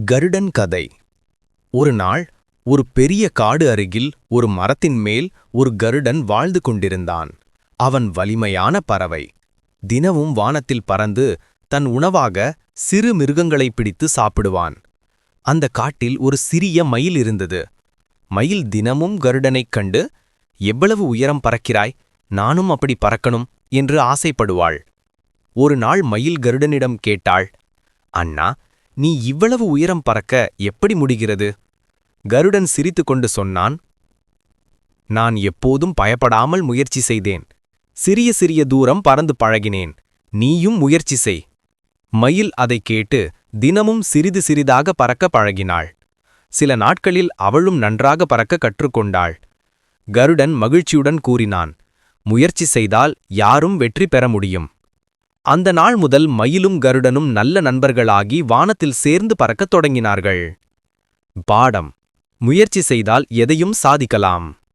கருடன் கதை. ஒரு நாள் ஒரு பெரிய காடு அருகில் ஒரு மரத்தின் மேல் ஒரு கருடன் வாழ்ந்து கொண்டிருந்தான். அவன் வலிமையான பறவை. தினமும் வானத்தில் பறந்து தன் உணவாக சிறு மிருகங்களை பிடித்து சாப்பிடுவான். அந்த காட்டில் ஒரு சிறிய மயில் இருந்தது. மயில் தினமும் கருடனைக் கண்டு, எவ்வளவு உயரம் பறக்கிறாய், நானும் அப்படி பறக்கணும் என்று ஆசைப்படுவாள். ஒரு நாள் மயில் கருடனிடம் கேட்டாள், அண்ணா, நீ இவ்வளவு உயரம் பறக்க எப்படி முடிகிறது? கருடன் சிரித்துக்கொண்டு சொன்னான், நான் எப்போதும் பயப்படாமல் முயற்சி செய்தேன். சிறிய சிறிய தூரம் பறந்து பழகினேன். நீயும் முயற்சி செய். மயில் அதைக் கேட்டு தினமும் சிறிது சிறிதாக பறக்க பழகினாள். சில நாட்களில் அவளும் நன்றாக பறக்க கற்றுக்கொண்டாள். கருடன் மகிழ்ச்சியுடன் கூறினான், முயற்சி செய்தால் யாரும் வெற்றி பெற முடியும். அந்த நாள் முதல் மயிலும் கருடனும் நல்ல நண்பர்களாகி வானத்தில் சேர்ந்து பறக்கத் தொடங்கினார்கள். பாடம்: முயற்சி செய்தால் எதையும் சாதிக்கலாம்.